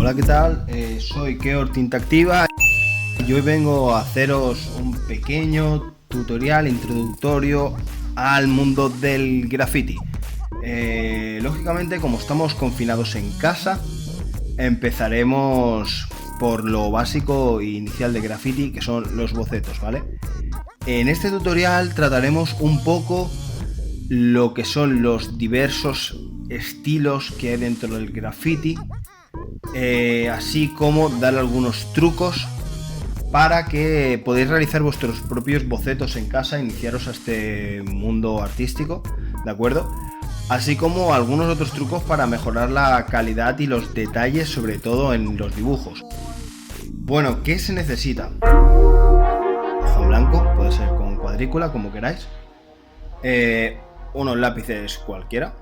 Hola, ¿qué tal? Soy Keor Tinta Activa y hoy vengo a haceros un pequeño tutorial introductorio al mundo del graffiti. Lógicamente, como estamos confinados en casa, empezaremos por lo básico e inicial de graffiti, que son los bocetos, ¿vale? En este tutorial trataremos un poco lo que son los diversos estilos que hay dentro del graffiti, así como dar algunos trucos para que podáis realizar vuestros propios bocetos en casa e iniciaros a este mundo artístico, ¿de acuerdo? Así como algunos otros trucos para mejorar la calidad y los detalles, sobre todo en los dibujos. Bueno, ¿qué se necesita? Hoja en blanco, puede ser con cuadrícula, como queráis. Unos lápices cualquiera.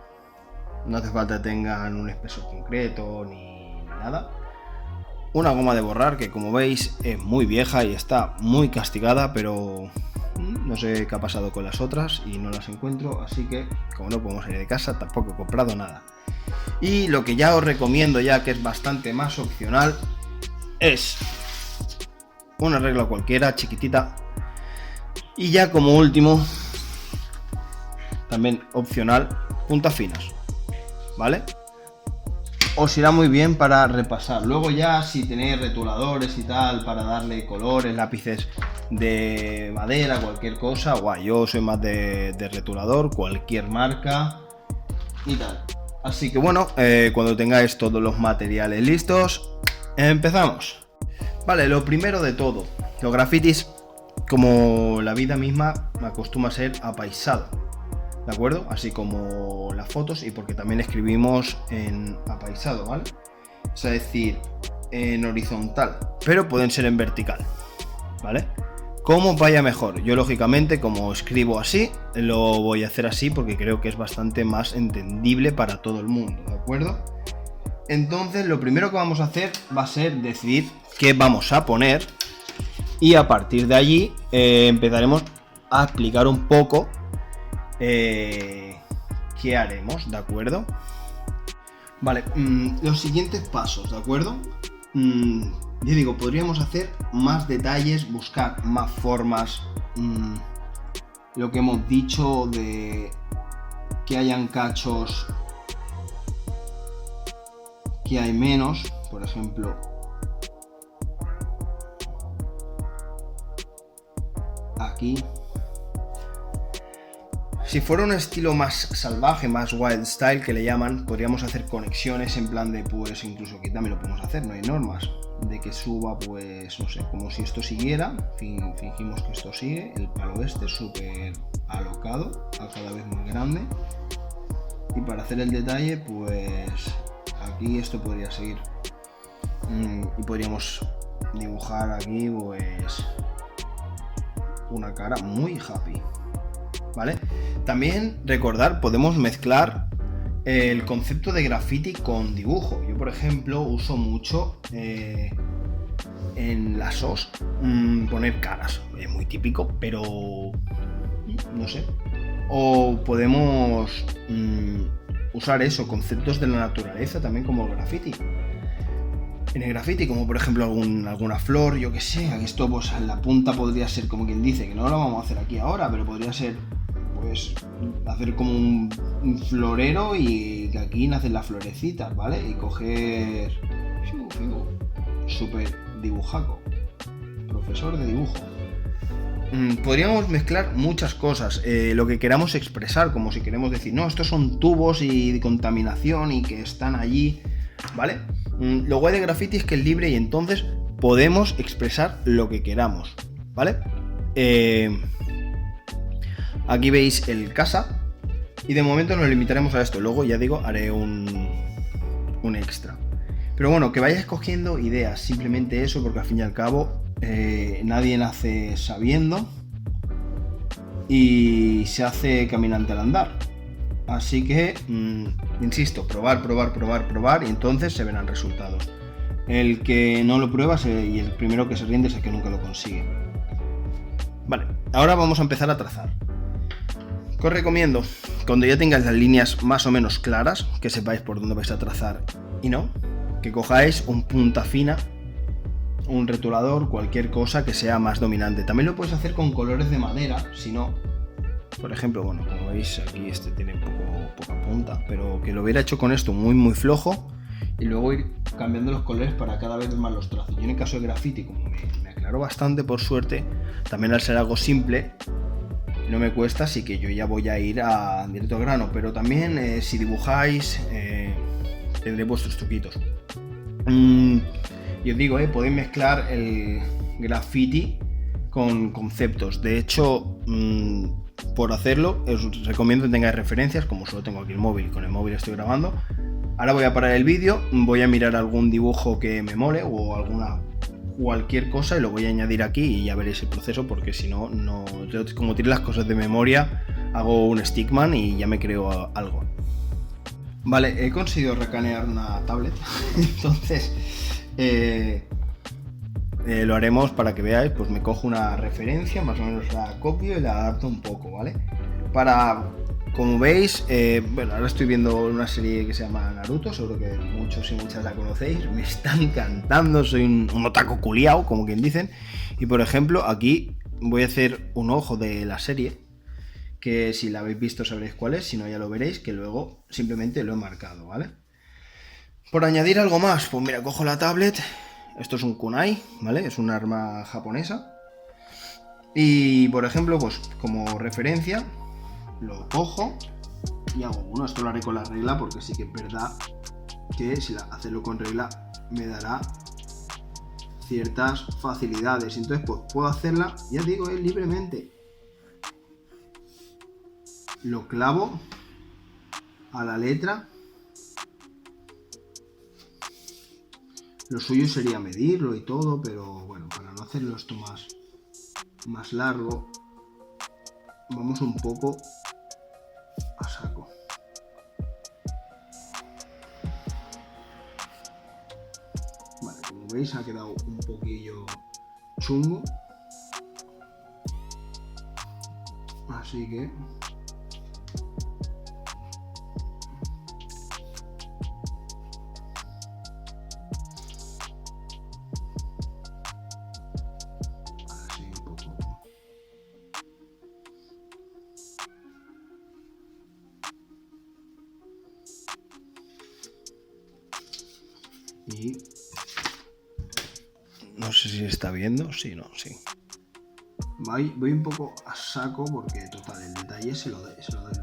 No hace falta que tengan un espesor concreto ni nada. Una goma de borrar que, como veis, es muy vieja y está muy castigada, pero no sé qué ha pasado con las otras y no las encuentro, así que como no podemos salir de casa, tampoco he comprado nada. Y lo que ya os recomiendo, ya que es bastante más opcional, es una regla cualquiera, chiquitita. Y ya como último, también opcional, puntas finas, ¿vale? Os irá muy bien para repasar. Luego ya, si tenéis retuladores y tal para darle colores, lápices de madera, cualquier cosa, guay, yo soy más de retulador, cualquier marca y tal. Así que bueno, cuando tengáis todos los materiales listos, empezamos. Vale, lo primero de todo, los grafitis, como la vida misma, acostumbra a ser apaisado, ¿de acuerdo? Así como las fotos, y porque también escribimos en apaisado, ¿vale? Es decir, en horizontal, pero pueden ser en vertical, ¿vale? Como vaya mejor. Yo, lógicamente, como escribo así, lo voy a hacer así porque creo que es bastante más entendible para todo el mundo, ¿de acuerdo? Entonces, lo primero que vamos a hacer va a ser decidir qué vamos a poner, y a partir de allí empezaremos a explicar un poco qué haremos, ¿de acuerdo? Vale, los siguientes pasos, ¿de acuerdo? Yo digo, podríamos hacer más detalles, buscar más formas, lo que hemos dicho de que hayan cachos, que hay menos, por ejemplo, aquí. Si fuera un estilo más salvaje, más wild style que le llaman, podríamos hacer conexiones en plan de, pues incluso aquí también lo podemos hacer, no hay normas, de que suba, pues no sé, como si esto siguiera, fingimos que esto sigue, el palo este súper alocado, a cada vez más grande, y para hacer el detalle, pues aquí esto podría seguir, y podríamos dibujar aquí, pues una cara muy happy, ¿vale? También recordar, podemos mezclar el concepto de graffiti con dibujo. Yo, por ejemplo, uso mucho en las OS poner caras. Es muy típico, pero no sé. O podemos usar eso, conceptos de la naturaleza también como el graffiti. En el graffiti, como por ejemplo alguna flor, yo que sé, esto pues en la punta podría ser, como quien dice, que no lo vamos a hacer aquí ahora, pero podría ser, pues, hacer como un florero y que aquí nacen las florecitas, ¿vale? Y coger súper dibujaco, profesor de dibujo. Podríamos mezclar muchas cosas, lo que queramos expresar, como si queremos decir, no, estos son tubos y de contaminación y que están allí, ¿vale? Lo guay de graffiti es que es libre y entonces podemos expresar lo que queramos, ¿vale? Aquí veis el casa y de momento nos limitaremos a esto. Luego, ya digo, haré un extra. Pero bueno, que vayáis cogiendo ideas, simplemente eso, porque al fin y al cabo nadie nace sabiendo y se hace caminante al andar. Así que, insisto, probar y entonces se verán resultados. El que no lo prueba y el primero que se rinde es el que nunca lo consigue. Vale, ahora vamos a empezar a trazar. ¿Qué os recomiendo? Cuando ya tengáis las líneas más o menos claras, que sepáis por dónde vais a trazar y no, que cojáis un punta fina, un rotulador, cualquier cosa que sea más dominante. También lo puedes hacer con colores de madera, si no, por ejemplo, bueno, como veis aquí este tiene poca punta, pero que lo hubiera hecho con esto muy flojo y luego ir cambiando los colores para cada vez más los trazos. Yo en el caso de graffiti, como me aclaró bastante por suerte, también al ser algo simple no me cuesta, así que yo ya voy a ir directo al grano, pero también si dibujáis tendré vuestros truquitos. Y os digo, podéis mezclar el graffiti con conceptos. De hecho, por hacerlo, os recomiendo que tengáis referencias, como solo tengo aquí el móvil y con el móvil estoy grabando. Ahora voy a parar el vídeo, voy a mirar algún dibujo que me mole o cualquier cosa y lo voy a añadir aquí y ya veréis el proceso, porque si no, yo como tiro las cosas de memoria, hago un stickman y ya me creo algo. Vale, he conseguido recanear una tablet, entonces lo haremos para que veáis, pues me cojo una referencia, más o menos la copio y la adapto un poco, ¿vale? Como veis, bueno, ahora estoy viendo una serie que se llama Naruto, seguro que muchos y muchas la conocéis, me está encantando, soy un otaku culiao, como quien dicen, y por ejemplo, aquí voy a hacer un ojo de la serie, que si la habéis visto sabréis cuál es, si no ya lo veréis, que luego simplemente lo he marcado, ¿vale? Por añadir algo más, pues mira, cojo la tablet, esto es un kunai, ¿vale? Es un arma japonesa, y por ejemplo, pues como referencia, lo cojo y hago uno. Esto lo haré con la regla porque sí que es verdad que si hacerlo con regla me dará ciertas facilidades. Entonces pues puedo hacerla, ya digo, libremente. Lo clavo a la letra. Lo suyo sería medirlo y todo, pero bueno, para no hacerlo esto más largo, vamos un poco a saco. Vale, como veis ha quedado un poquillo chungo, así que y no sé si se está viendo, sí, no, sí. Voy un poco a saco porque total, el detalle se lo doy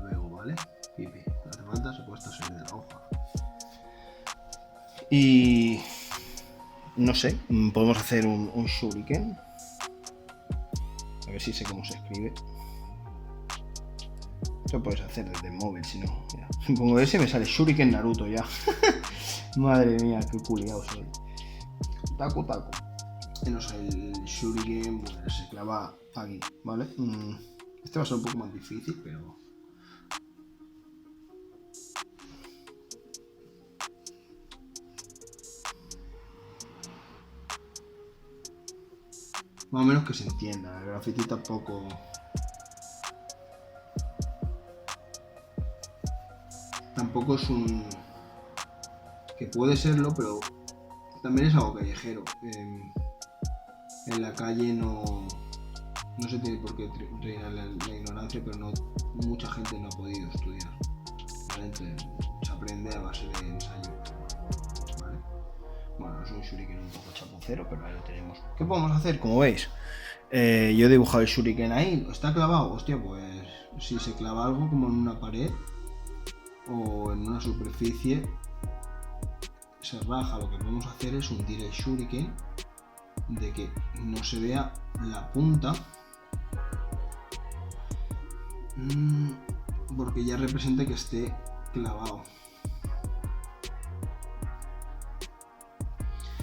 luego, ¿vale? Pipi, no hace falta, se puede salir de la hoja. Y no sé, podemos hacer un shuriken. A ver si sé cómo se escribe. Eso puedes hacer desde el móvil, si no. Mira. Pongo ese y me sale Shuriken Naruto ya. Madre mía, qué culiao soy. Taco. No sé, el Shuriken bueno, se clava aquí, ¿vale? Este va a ser un poco más difícil, pero... más o menos que se entienda, el graffiti tampoco... tampoco es un... que puede serlo, pero también es algo callejero. En la calle no se tiene por qué reinar la ignorancia, pero no mucha gente no ha podido estudiar, ¿vale? Entonces, se aprende a base de ensayo, ¿vale? Bueno, es un shuriken un poco chapucero, pero ahí lo tenemos. ¿Qué podemos hacer? Como veis, yo he dibujado el shuriken ahí, ¿está clavado? Hostia, pues si se clava algo como en una pared o en una superficie, se raja. Lo que podemos hacer es hundir el shuriken de que no se vea la punta, porque ya representa que esté clavado.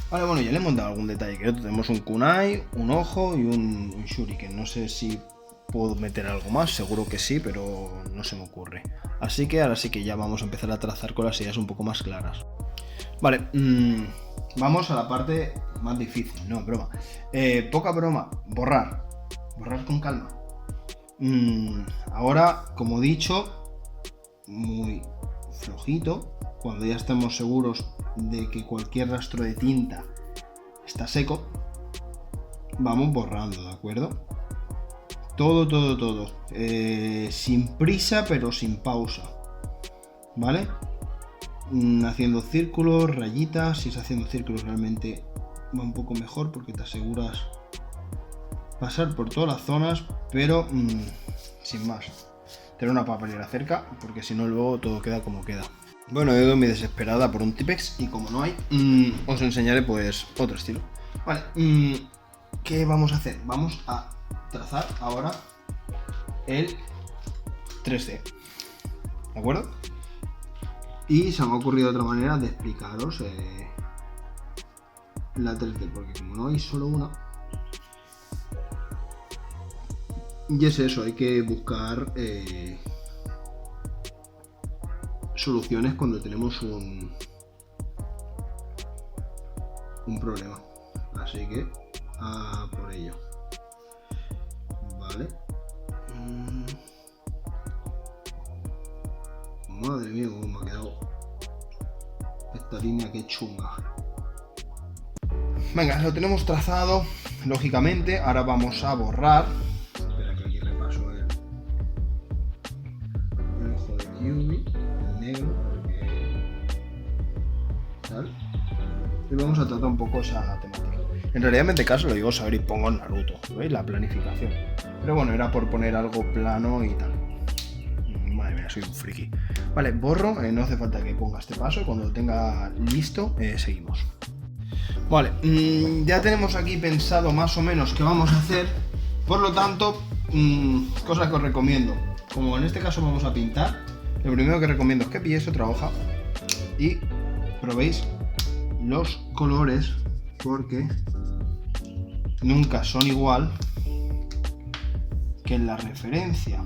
Vale, bueno, ya le hemos dado algún detalle, que tenemos un kunai, un ojo y un shuriken. No sé si puedo meter algo más, seguro que sí, pero no se me ocurre. Así que ahora sí que ya vamos a empezar a trazar con las ideas un poco más claras. Vale, vamos a la parte más difícil, no, broma. Poca broma, borrar con calma. Ahora, como he dicho, muy flojito. Cuando ya estemos seguros de que cualquier rastro de tinta está seco, vamos borrando, ¿de acuerdo? Todo. Sin prisa, pero sin pausa, ¿vale? Haciendo círculos, rayitas. Si es haciendo círculos realmente va un poco mejor porque te aseguras pasar por todas las zonas, pero sin más. Tener una papelera cerca, porque si no luego todo queda como queda. Bueno, yo doy mi desesperada por un Tipex y como no hay, os enseñaré pues otro estilo. Vale, ¿qué vamos a hacer? Vamos a trazar ahora el 3D, ¿de acuerdo? Y se me ha ocurrido otra manera de explicaros la 3D, porque como no hay solo una, y es eso, hay que buscar soluciones cuando tenemos un problema. Así que a por ello. Vale. Madre mía, cómo me ha quedado esta línea, que chunga. Venga, lo tenemos trazado, lógicamente. Ahora vamos a borrar. Espera que aquí repaso el ojo de QB, el negro, porque tal. Y vamos a tratar un poco esa temática. En realidad, en este caso lo digo saber y pongo en Naruto, ¿veis? La planificación. Pero bueno, era por poner algo plano y tal. Madre mía, soy un friki. Vale, borro, no hace falta que ponga este paso. Cuando lo tenga listo, seguimos. Vale, ya tenemos aquí pensado más o menos qué vamos a hacer. Por lo tanto, cosas que os recomiendo. Como en este caso vamos a pintar, lo primero que recomiendo es que pilléis otra hoja y probéis los colores, porque nunca son igual que en la referencia.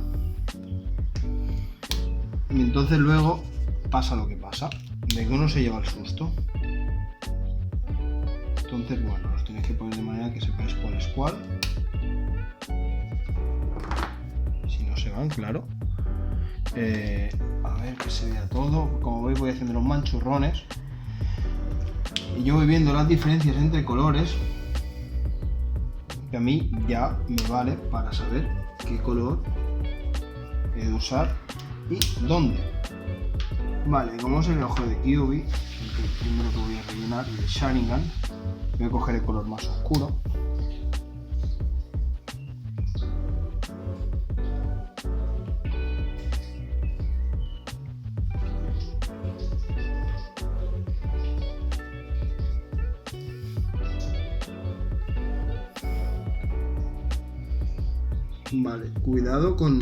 Y entonces luego pasa lo que pasa, de que uno se lleva el susto. Entonces, bueno, los tenéis que poner de manera que sepáis cuál es cuál. Si no se van, claro. A ver que se vea todo. Como veis, voy haciendo los manchurrones. Y yo voy viendo las diferencias entre colores, que a mí ya me vale para saber qué color he de usar y dónde. Vale, como es el ojo de Kyuubi, el primero que voy a rellenar, el Sharingan, voy a coger el color más oscuro. Vale, cuidado con...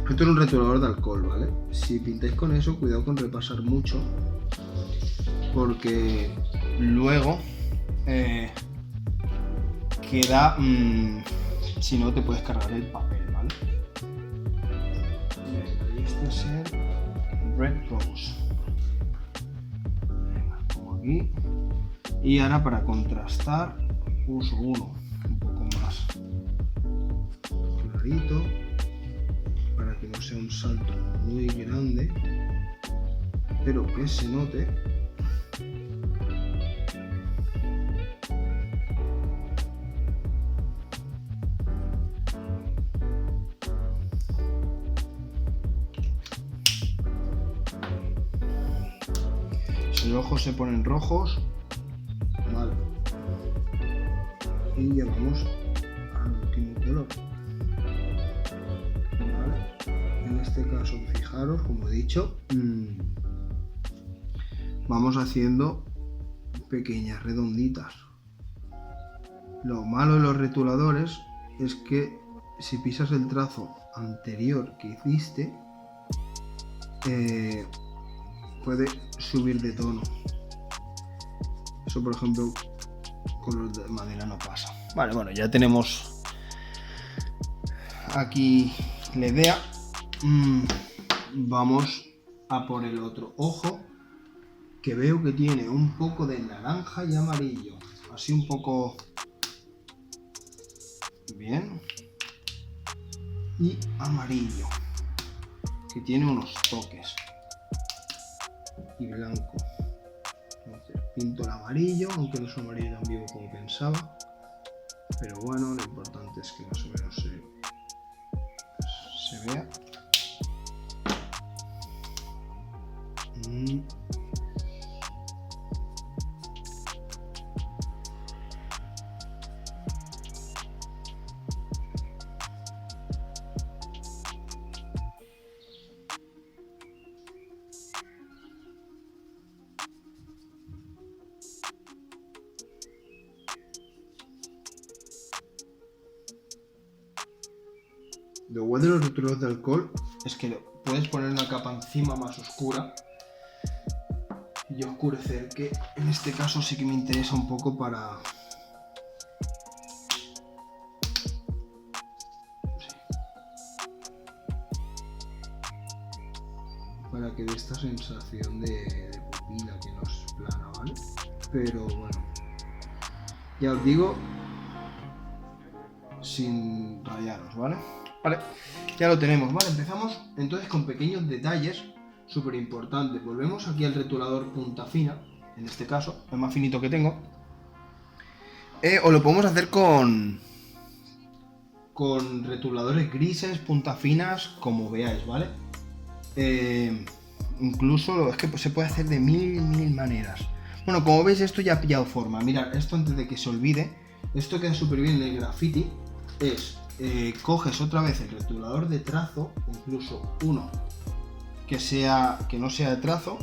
Esto es un rotulador de alcohol, ¿vale? Si pintáis con eso, cuidado con repasar mucho, porque luego queda... si no, te puedes cargar el papel, ¿vale? Y este es el Red Rose. Venga, pongo aquí. Y ahora para contrastar uso uno un poco más clarito, para que no sea un salto muy grande, pero que se note. Si los ojos se ponen rojos, vale. Y ya vamos al último color. En este caso, fijaros, como he dicho, vamos haciendo pequeñas redonditas. Lo malo de los rotuladores es que si pisas el trazo anterior que hiciste, puede subir de tono. Eso, por ejemplo, con los de madera no pasa. Vale, bueno, ya tenemos aquí la idea. Vamos a por el otro ojo, que veo que tiene un poco de naranja y amarillo, así un poco bien, y amarillo, que tiene unos toques. y blanco. Entonces pinto el amarillo, aunque no es un amarillo tan vivo como pensaba, pero bueno, lo importante es que más o menos se vea. Lo bueno de los rótulos de alcohol es que puedes poner una capa encima más oscura y oscurecer, que en este caso sí que me interesa un poco para... para que dé esta sensación de pupila que no es plana, ¿vale? Pero bueno, ya os digo, sin rayaros, ¿vale? Vale, ya lo tenemos, ¿vale? Empezamos entonces con pequeños detalles súper importantes. Volvemos aquí al retulador punta fina, en este caso, el más finito que tengo. O lo podemos hacer con retuladores grises, punta finas, como veáis, ¿vale? Incluso es que se puede hacer de mil maneras. Bueno, como veis, esto ya ha pillado forma. Mirad, esto antes de que se olvide, esto queda súper bien en el graffiti. Es, coges otra vez el retulador de trazo, incluso uno que no sea de trazo,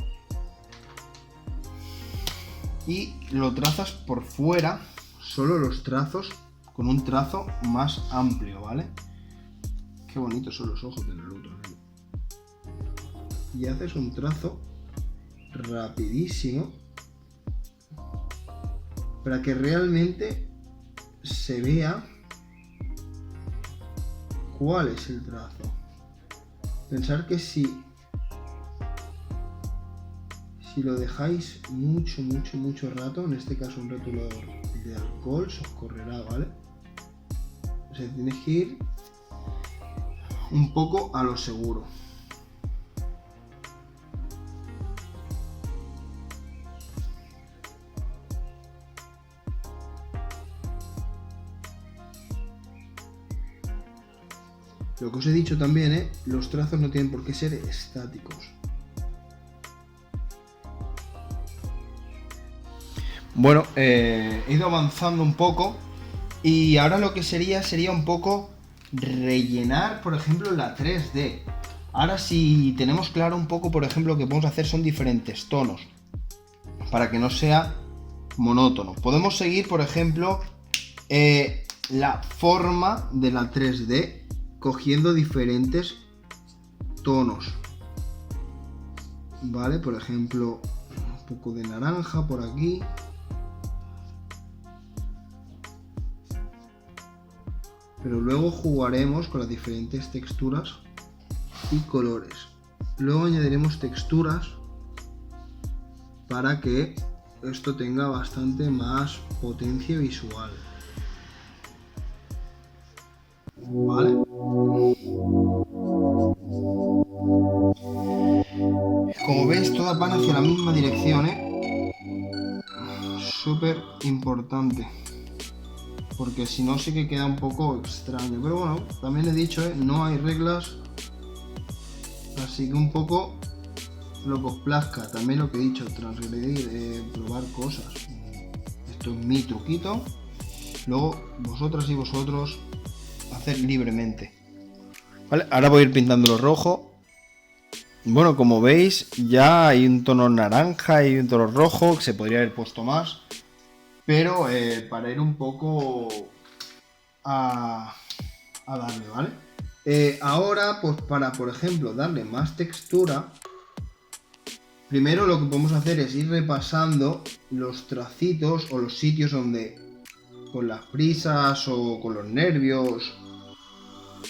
y lo trazas por fuera, solo los trazos, con un trazo más amplio, ¿vale? Qué bonitos son los ojos de Naruto, ¿no? Y haces un trazo rapidísimo para que realmente se vea cuál es el trazo. Pensar que si lo dejáis mucho rato, en este caso un rotulador de alcohol, se os correrá, ¿vale? O sea, tienes que ir un poco a lo seguro. Lo que os he dicho también, los trazos no tienen por qué ser estáticos. Bueno, he ido avanzando un poco y ahora lo que sería un poco rellenar, por ejemplo, la 3D. Ahora si tenemos claro un poco, por ejemplo, lo que podemos hacer son diferentes tonos para que no sea monótono. Podemos seguir, por ejemplo, la forma de la 3D cogiendo diferentes tonos, ¿vale? Por ejemplo, un poco de naranja por aquí. Pero luego jugaremos con las diferentes texturas y colores. Luego añadiremos texturas para que esto tenga bastante más potencia visual. Vale. Como veis, todas van hacia la misma dirección, Súper importante. Porque si no, sí que queda un poco extraño. Pero bueno, también he dicho, no hay reglas. Así que un poco lo que os plazca. También lo que he dicho, transgredir, probar cosas. Esto es mi truquito. Luego, vosotras y vosotros, hacer libremente. Vale, ahora voy a ir pintándolo rojo. Bueno, como veis, ya hay un tono naranja y un tono rojo, que se podría haber puesto más. Pero para ir un poco a darle, ¿vale? Ahora, pues para, por ejemplo, darle más textura, primero lo que podemos hacer es ir repasando los tracitos o los sitios donde, con las prisas o con los nervios,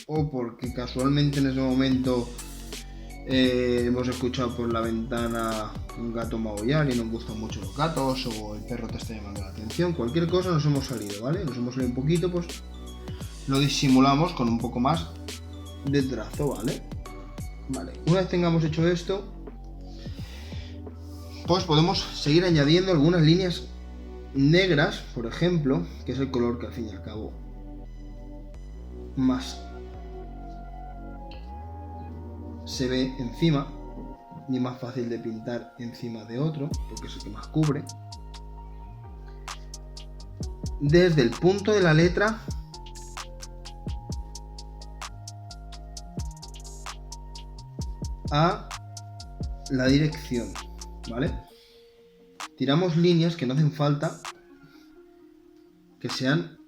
o porque casualmente en ese momento hemos escuchado por la ventana un gato maullar y nos gustan mucho los gatos, o el perro te está llamando la atención, cualquier cosa, nos hemos salido, ¿vale? Nos hemos salido un poquito, pues lo disimulamos con un poco más de trazo, ¿vale? Vale, una vez tengamos hecho esto, pues podemos seguir añadiendo algunas líneas negras, por ejemplo, que es el color que al fin y al cabo más se ve encima y más fácil de pintar encima de otro, porque es el que más cubre. Desde el punto de la letra a la dirección, ¿vale? Tiramos líneas que no hacen falta que sean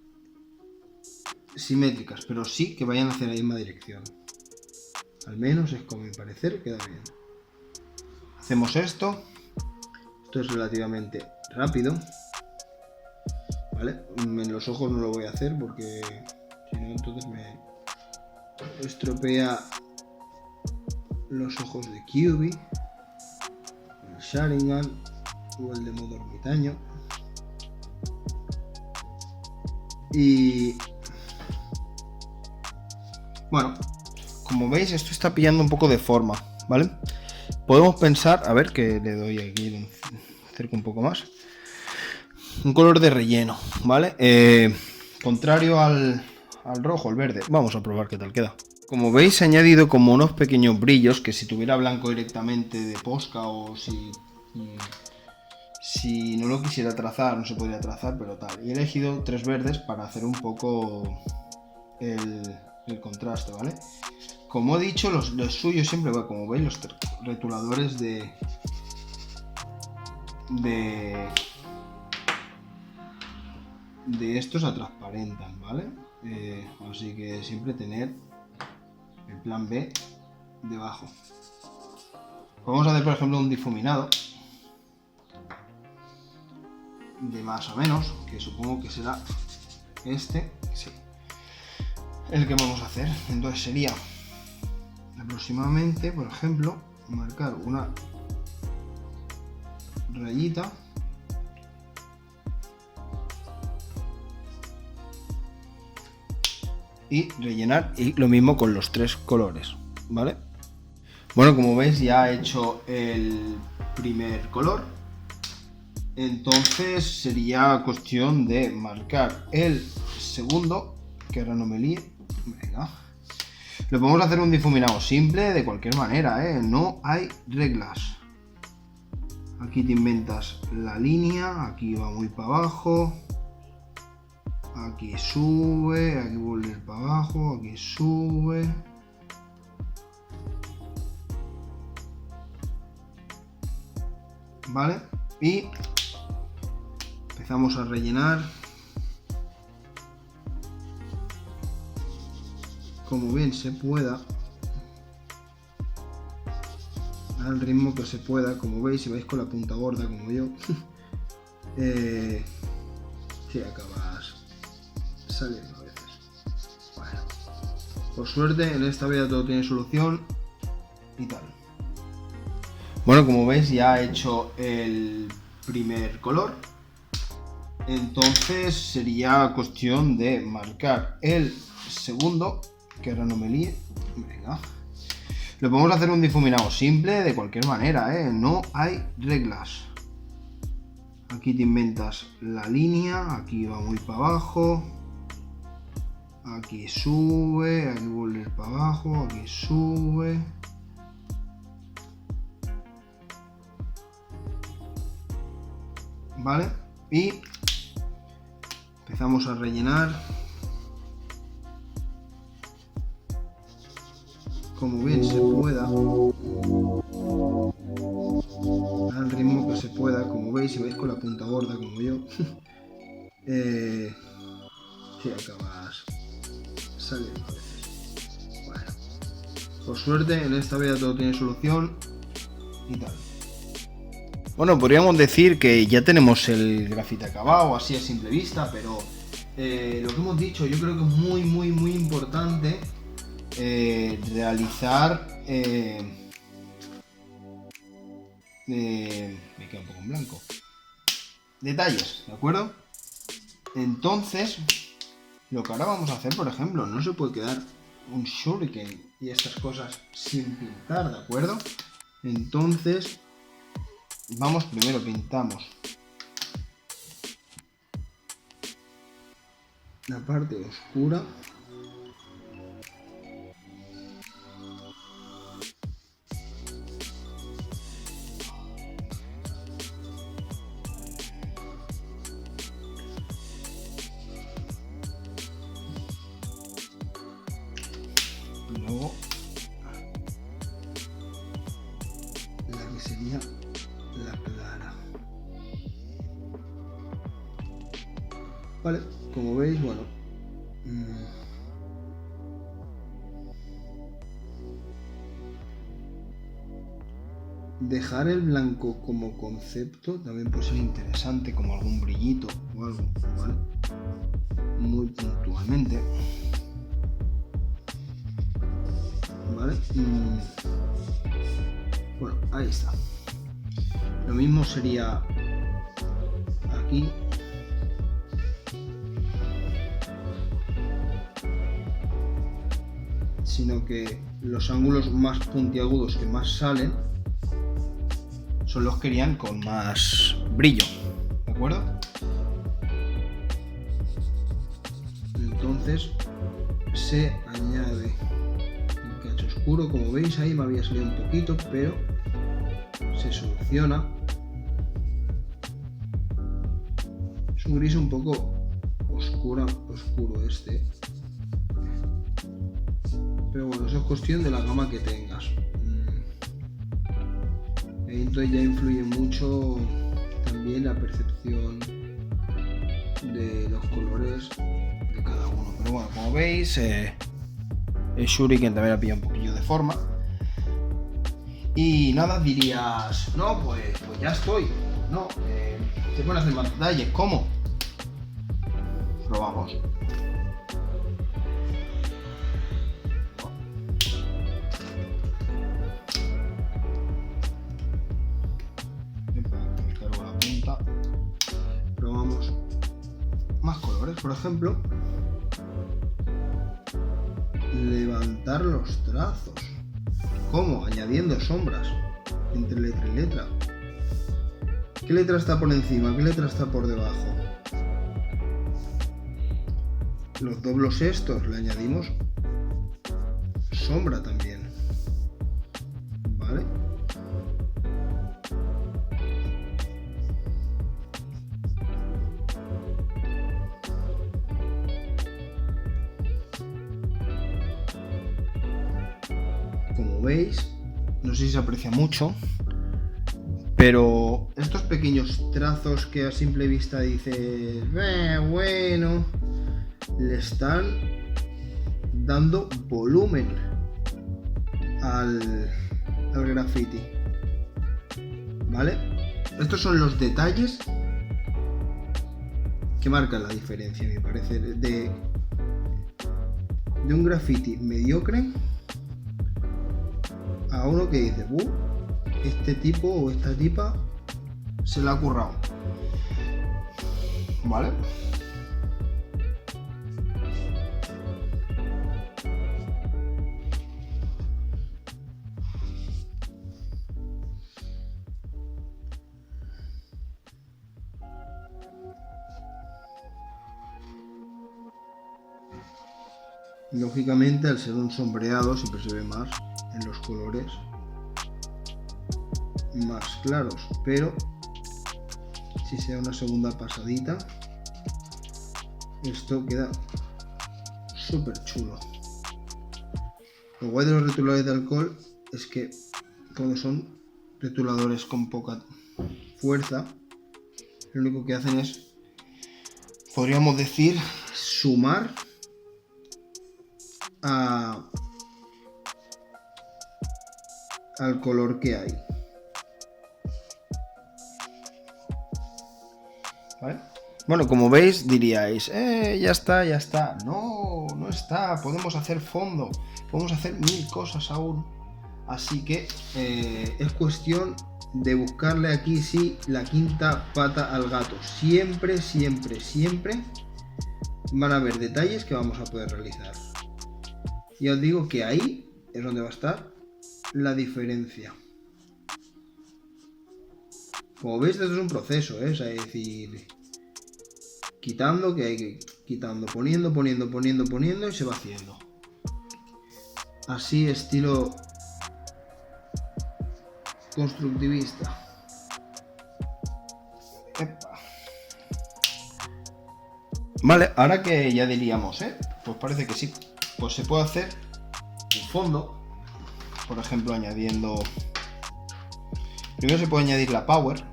simétricas, pero sí que vayan hacia la misma dirección. Al menos es como mi parecer queda bien. Hacemos esto. Esto es relativamente rápido, ¿vale? En los ojos no lo voy a hacer porque si no entonces me estropea los ojos de QB, el Sharingan o el de modo ermitaño. Y bueno, como veis esto está pillando un poco de forma, ¿vale? Podemos pensar, a ver que le doy aquí, acerco un poco más. Un color de relleno, ¿vale? Contrario al rojo, el verde. Vamos a probar qué tal queda. Como veis, he añadido como unos pequeños brillos que si tuviera blanco directamente de Posca o si no lo quisiera trazar, no se podría trazar, pero tal. Y he elegido 3 verdes para hacer un poco el contraste, ¿vale? Como he dicho, los suyos siempre, como veis, los retuladores de estos a transparentan, ¿vale? Así que siempre tener el plan B debajo. Vamos a hacer, por ejemplo, un difuminado de más a menos, que supongo que será este, sí, el que vamos a hacer. Entonces sería aproximadamente, por ejemplo, marcar una rayita y rellenar, y lo mismo con los 3 colores, ¿vale? Bueno, como veis ya he hecho el primer color, entonces sería cuestión de marcar el segundo, que ahora no me líe. Venga, lo podemos hacer un difuminado simple de cualquier manera, no hay reglas. Aquí te inventas la línea, aquí va muy para abajo, aquí sube, aquí vuelve para abajo, aquí sube. ¿Vale? Y empezamos a rellenar como bien se pueda, al ritmo que se pueda. Como veis, si vais con la punta gorda como yo, si acabas saliendo a veces. Bueno, por suerte en esta vida todo tiene solución y tal. Bueno, como veis ya he hecho el primer color, entonces sería cuestión de marcar el segundo, que ahora no me líe. Venga, lo podemos hacer un difuminado simple de cualquier manera, no hay reglas. Aquí te inventas la línea, aquí va muy para abajo, aquí sube, aquí vuelve para abajo, aquí sube. ¿Vale? Y empezamos a rellenar como bien se pueda, al ritmo que se pueda. Como veis, si vais con la punta gorda como yo, si acabas saliendo a veces. Bueno, por suerte en esta vida todo tiene solución y tal. Bueno, podríamos decir que ya tenemos el grafite acabado, así a simple vista, pero lo que hemos dicho, yo creo que es muy importante realizar... me queda un poco en blanco. Detalles, ¿de acuerdo? Entonces, lo que ahora vamos a hacer, por ejemplo, no se puede quedar un shuriken y estas cosas sin pintar, ¿de acuerdo? Entonces... vamos primero, pintamos la parte oscura. Luego la que sería la clara. Vale, como veis, bueno, dejar el blanco como concepto también puede ser interesante, como algún brillito o algo, ¿vale? Muy puntualmente. ¿Vale? Bueno, ahí está. Lo mismo sería aquí. Sino que los ángulos más puntiagudos que más salen son los que irían con más brillo, ¿de acuerdo? Entonces se añade el cacho oscuro, como veis ahí me había salido un poquito, pero se soluciona. Es un gris un poco oscuro este. Pero bueno, eso es cuestión de la gama que tengas. Entonces ya influye mucho también la percepción de los colores de cada uno. Pero bueno, como veis, el Shuriken también ha pillado un poquillo de forma. Y nada, dirías, no, pues ya estoy. No, se pueden hacer más detalles. ¿Cómo? Probamos. Probamos más colores, por ejemplo, levantar los trazos. ¿Cómo? Añadiendo sombras entre letra y letra. ¿Qué letra está por encima? ¿Qué letra está por debajo? Los doblos estos le añadimos sombra también, ¿vale? Como veis, no sé si se aprecia mucho, pero estos pequeños trazos que a simple vista dices, bueno, le están dando volumen al graffiti, ¿vale? Estos son los detalles que marcan la diferencia, me parece, de un graffiti mediocre a uno que dice, este tipo o esta tipa se la ha currado, ¿vale? Lógicamente, al ser un sombreado siempre se ve más en los colores más claros, pero si se da una segunda pasadita, esto queda súper chulo. Lo guay de los retuladores de alcohol es que todos son retuladores con poca fuerza. Lo único que hacen es, podríamos decir, sumar al color que hay. ¿Vale? Bueno, como veis diríais, ya está. No, no está. Podemos hacer fondo. Podemos hacer 1000 cosas aún. Así que es cuestión de buscarle aquí sí la quinta pata al gato. Siempre van a haber detalles que vamos a poder realizar. Y os digo que ahí es donde va a estar la diferencia. Como veis, esto es un proceso, ¿eh? O sea, es decir, quitando, que hay que quitando, poniendo y se va haciendo. Así, estilo constructivista. Epa. Vale, ahora que ya diríamos, pues parece que sí. Pues se puede hacer un fondo, por ejemplo, añadiendo... Primero se puede añadir la power,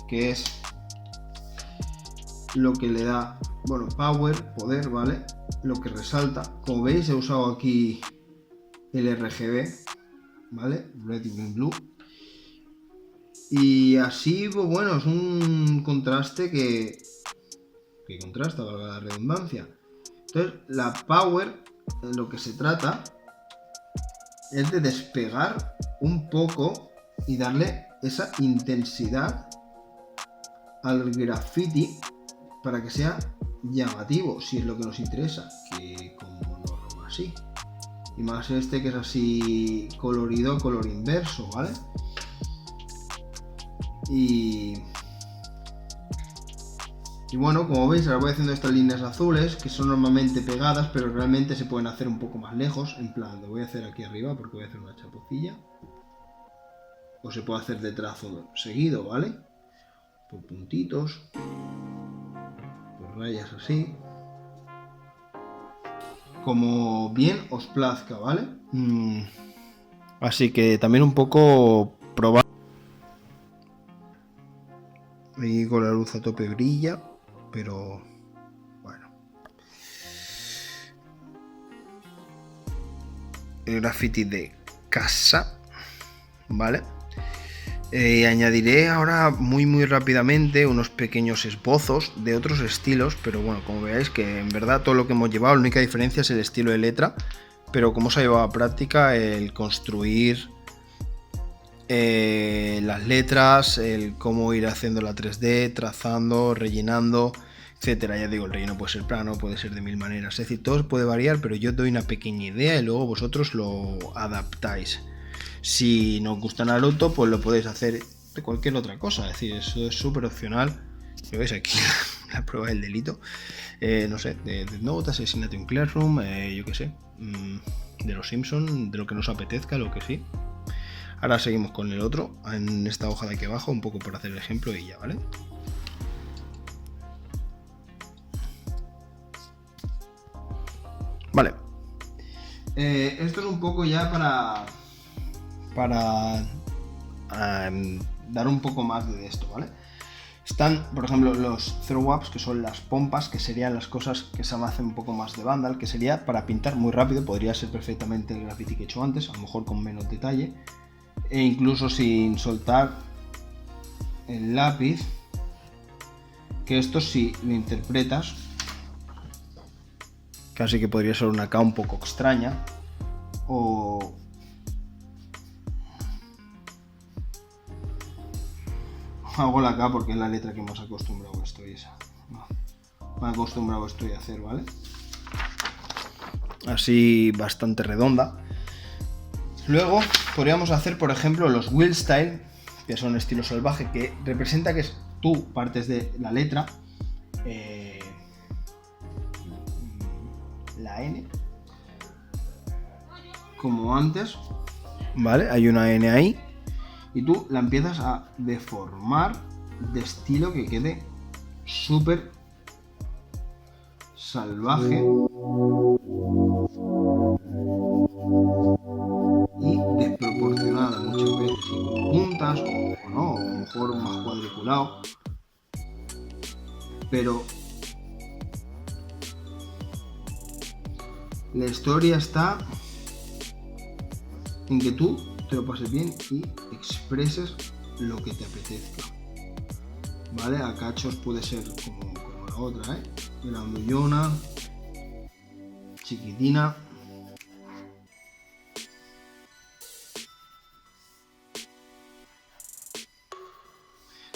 que es lo que le da, bueno, power, poder, ¿vale? Lo que resalta. Como veis, he usado aquí el RGB, ¿vale? Red, green, blue. Y así, pues bueno, es un contraste que contrasta, valga la redundancia. Entonces, la power, lo que se trata es de despegar un poco y darle esa intensidad al graffiti para que sea llamativo, si es lo que nos interesa, que como no así. Y más este que es así colorido, color inverso, ¿vale? Y bueno, como veis, ahora voy haciendo estas líneas azules que son normalmente pegadas, pero realmente se pueden hacer un poco más lejos. En plan, lo voy a hacer aquí arriba porque voy a hacer una chapucilla. O se puede hacer de trazo seguido, ¿vale? Por puntitos, por rayas así. Como bien os plazca, ¿vale? Así que también un poco probar. Ahí con la luz a tope brilla, pero bueno. El graffiti de casa, ¿vale? Añadiré ahora muy rápidamente unos pequeños esbozos de otros estilos, pero bueno, como veáis que en verdad todo lo que hemos llevado, la única diferencia es el estilo de letra, pero como se ha llevado a práctica el construir las letras, el cómo ir haciendo la 3D, trazando, rellenando, etcétera. Ya digo, el relleno puede ser plano, puede ser de mil maneras, es decir, todo puede variar, pero yo doy una pequeña idea y luego vosotros lo adaptáis. Si no os gusta Naruto, pues lo podéis hacer de cualquier otra cosa, es decir, eso es súper opcional. Lo veis aquí, la prueba del delito, no sé, de Death Note, Asesinato en Classroom, yo qué sé, de los Simpsons, de lo que nos apetezca, lo que sí. Ahora seguimos con el otro, en esta hoja de aquí abajo, un poco por hacer el ejemplo y ya, ¿vale? Vale. Esto es un poco ya para dar un poco más de esto, ¿vale? Están, por ejemplo, los throw-ups, que son las pompas, que serían las cosas que se hacen un poco más de Vandal, que sería para pintar muy rápido, podría ser perfectamente el graffiti que he hecho antes, a lo mejor con menos detalle, e incluso sin soltar el lápiz, que esto si lo interpretas, casi que podría ser una K un poco extraña, o... hago la K porque es la letra que más acostumbrado estoy más acostumbrado estoy a hacer, ¿vale? Así bastante redonda. Luego podríamos hacer, por ejemplo, los Will Style, que son estilo salvaje, que representa que tú partes de la letra, la N, como antes, ¿vale? Hay una N ahí. Y tú la empiezas a deformar de estilo que quede súper salvaje y desproporcionada muchas veces, y con puntas o no, a lo mejor más cuadriculado, pero la historia está en que tú te lo pases bien y expreses lo que te apetezca, ¿vale? A cachos puede ser como la otra, grandullona, chiquitina.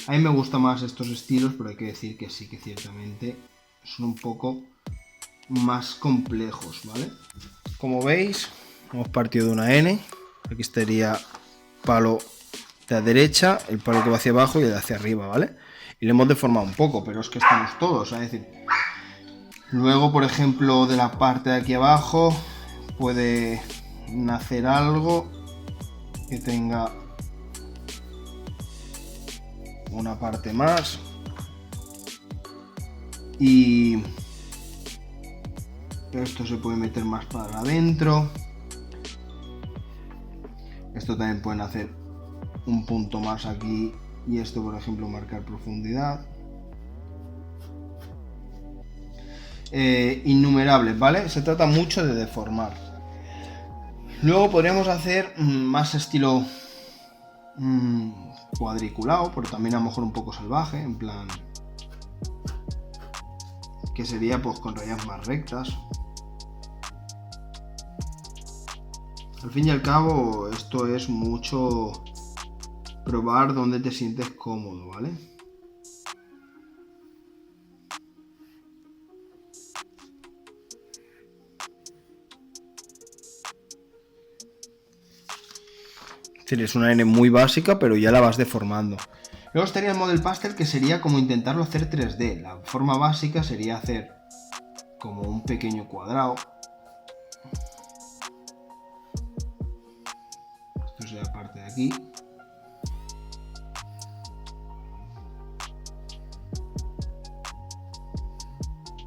A mí me gustan más estos estilos, pero hay que decir que sí, que ciertamente son un poco más complejos, ¿vale? Como veis, hemos partido de una N. Aquí estaría palo de la derecha, el palo que va hacia abajo y el de hacia arriba, ¿vale? Y lo hemos deformado un poco, pero es que estamos todos, es decir, luego, por ejemplo, de la parte de aquí abajo puede nacer algo que tenga una parte más y esto se puede meter más para adentro. Esto también pueden hacer un punto más aquí y esto, por ejemplo, marcar profundidad. Innumerables, ¿vale? Se trata mucho de deformar. Luego podríamos hacer más estilo cuadriculado, pero también a lo mejor un poco salvaje, en plan que sería pues con rayas más rectas. Al fin y al cabo, esto es mucho probar donde te sientes cómodo, ¿vale? Es una N muy básica, pero ya la vas deformando. Luego estaría el Model Pastel, que sería como intentarlo hacer 3D. La forma básica sería hacer como un pequeño cuadrado. Esto sería parte de aquí.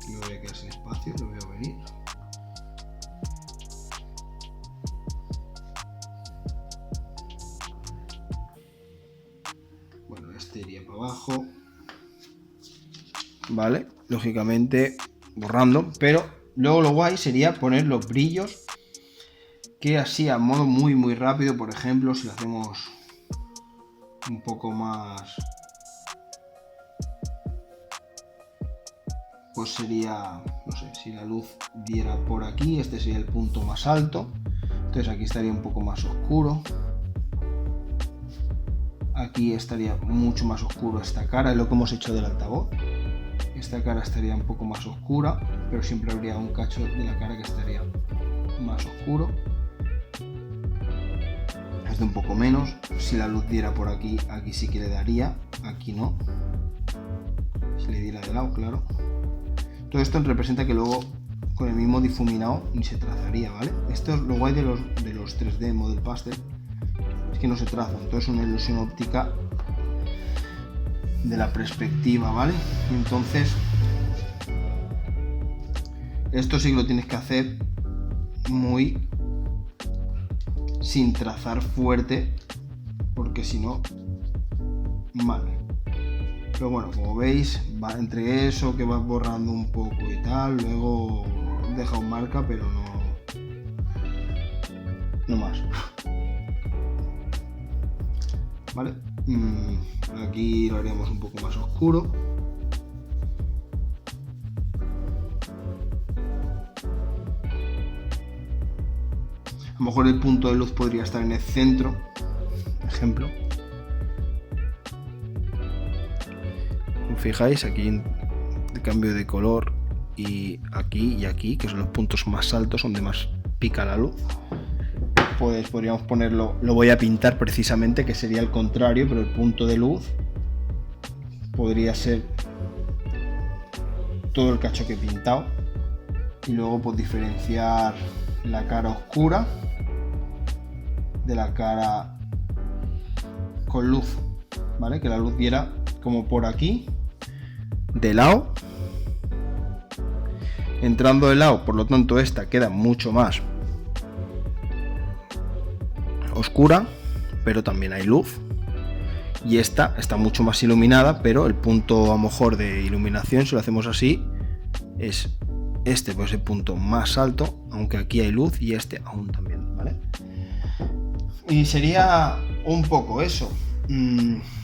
Yo voy a quedar sin espacio, lo veo venir. Iría para abajo, vale, lógicamente borrando, pero luego lo guay sería poner los brillos, que así a modo muy rápido, por ejemplo, si lo hacemos un poco más, pues sería, no sé, si la luz diera por aquí, este sería el punto más alto, entonces aquí estaría un poco más oscuro. Aquí estaría mucho más oscuro esta cara, es lo que hemos hecho del altavoz. Esta cara estaría un poco más oscura, pero siempre habría un cacho de la cara que estaría más oscuro. Este un poco menos. Si la luz diera por aquí, aquí sí que le daría, aquí no. Si le diera de lado, claro. Todo esto representa que luego con el mismo difuminado ni se trazaría, ¿vale? Esto es lo guay de los 3D Model Pastel. Es que no se traza, entonces es una ilusión óptica de la perspectiva, ¿vale? Entonces esto sí que lo tienes que hacer muy sin trazar fuerte, porque si no, mal. Pero bueno, como veis, va entre eso que vas borrando un poco y tal, luego deja un marca, pero no más. ¿Vale? Aquí lo haríamos un poco más oscuro. A lo mejor el punto de luz podría estar en el centro, por ejemplo. Como fijáis, aquí el cambio de color y aquí, que son los puntos más altos, donde más pica la luz. Pues podríamos ponerlo, lo voy a pintar precisamente, que sería el contrario, pero el punto de luz podría ser todo el cacho que he pintado y luego pues diferenciar la cara oscura de la cara con luz, ¿vale? Que la luz diera como por aquí, de lado, entrando de lado, por lo tanto esta queda mucho más oscura, pero también hay luz, y esta está mucho más iluminada, pero el punto a lo mejor de iluminación, si lo hacemos así, es este, pues el punto más alto, aunque aquí hay luz, y este aún también, ¿vale? Y sería un poco eso.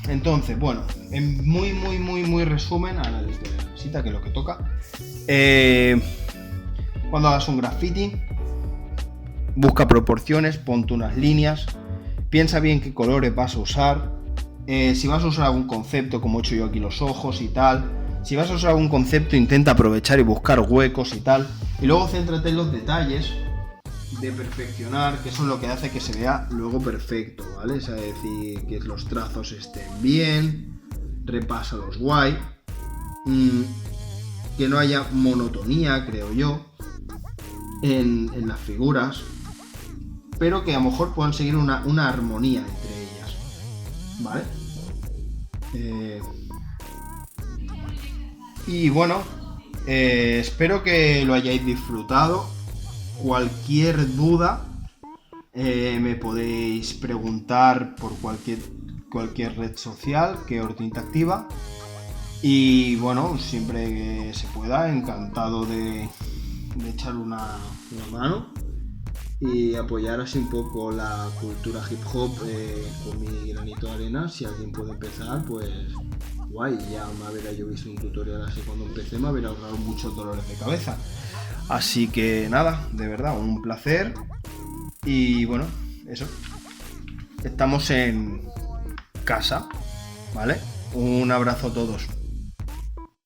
Entonces, bueno, en muy resumen, análisis de la mesita, que es lo que toca. Cuando hagas un graffiti, busca proporciones, ponte unas líneas, piensa bien qué colores vas a usar. Si vas a usar algún concepto, como he hecho yo aquí los ojos y tal, si vas a usar algún concepto, intenta aprovechar y buscar huecos y tal, y luego céntrate en los detalles, de perfeccionar, que eso es lo que hace que se vea luego perfecto, ¿vale? Es decir, que los trazos estén bien, repásalos guay, que no haya monotonía, creo yo, en las figuras, pero que a lo mejor puedan seguir una armonía entre ellas, ¿vale? Y bueno, espero que lo hayáis disfrutado. Cualquier duda me podéis preguntar por cualquier red social que Horta Interactiva. Y bueno, siempre que se pueda, encantado de echar una mano y apoyar así un poco la cultura hip hop con mi granito de arena. Si alguien puede empezar, pues guay, ya me hubiera yo visto un tutorial así cuando empecé, me hubiera ahorrado muchos dolores de cabeza. Así que nada, de verdad, un placer. Y bueno, eso. Estamos en casa, ¿vale? Un abrazo a todos.